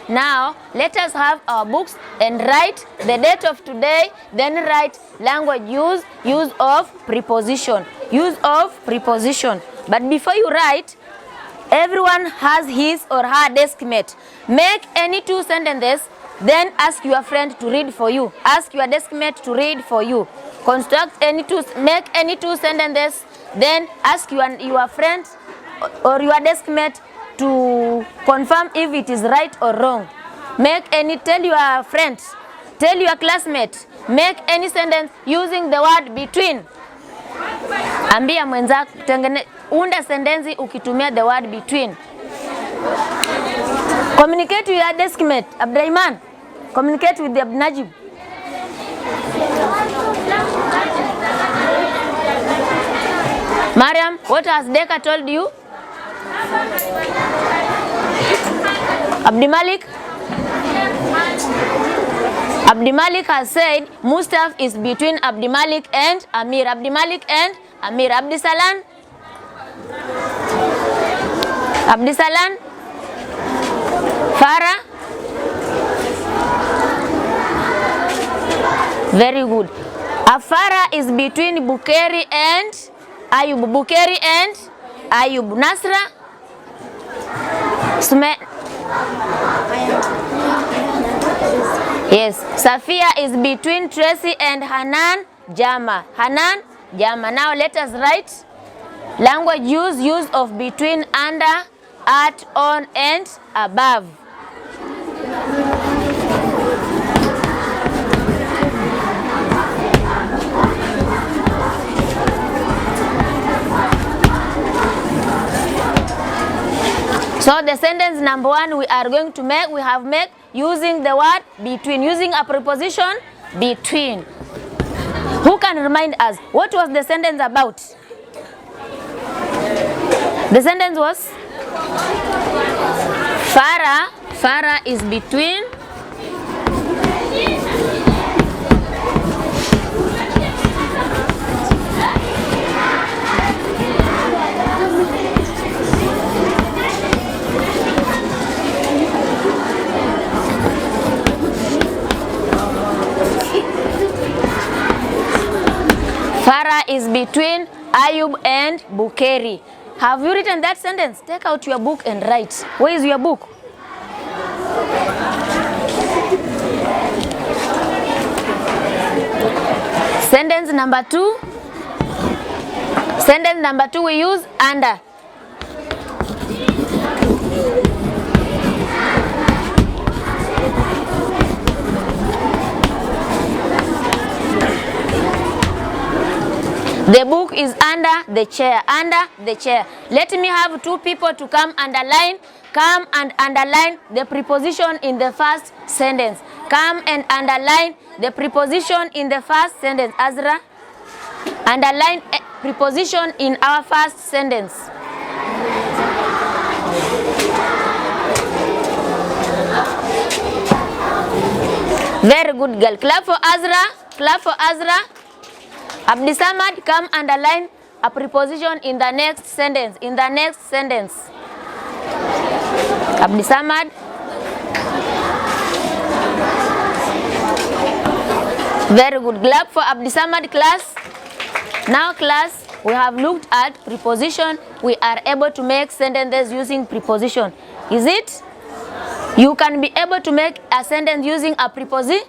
Now, let us have our books and write the date of today, then write language use of preposition. Use of preposition. But before you write, everyone has his or her desk mate. Make any two sentences, then ask your friend to read for you. Ask your desk mate to read for you. Make any two sentences, then ask your friend or your desk mate to confirm if it is right or wrong. Tell your friend, tell your classmate, make any sentence using the word between. Ambia mwenzako, unda sentensi ukitumia the word between. Communicate with your desk mate. Abdurrahman, communicate with the Abnajib. Mariam, what has Deka told you? Abdimalik has said Mustaf is between Abdimalik and Amir. Abdimalik and Amir. Abdisalan? Farah? Very good. Afara is between Bukeri and Ayub. Bukeri and Ayub. Nasra? Yes. Safia is between Tracy and Hanan Jama. Hanan Jama. Now let us write language use of between, under, at, on, and above. So the sentence number 1 we are going to make, we have made using the word between, using a preposition between. Who can remind us, what was the sentence about? The sentence was Farah is between Ayub and Bukeri. Have you written that sentence? Take out your book and write. Where is your book? Sentence number 2. Sentence number 2 we use under. The book is under the chair. Under the chair. Let me have 2 people to come and underline the preposition in the first sentence. Come and underline the preposition in the first sentence. Azra, underline a preposition in our first sentence. Very good girl. Clap for Azra. Clap for Azra. Abdisamad, come underline a preposition in the next sentence. In the next sentence. Abdisamad. Very good. Clap for Abdisamad, class. Now class, we have looked at preposition. We are able to make sentences using preposition. Is it? You can be able to make a sentence using a preposition.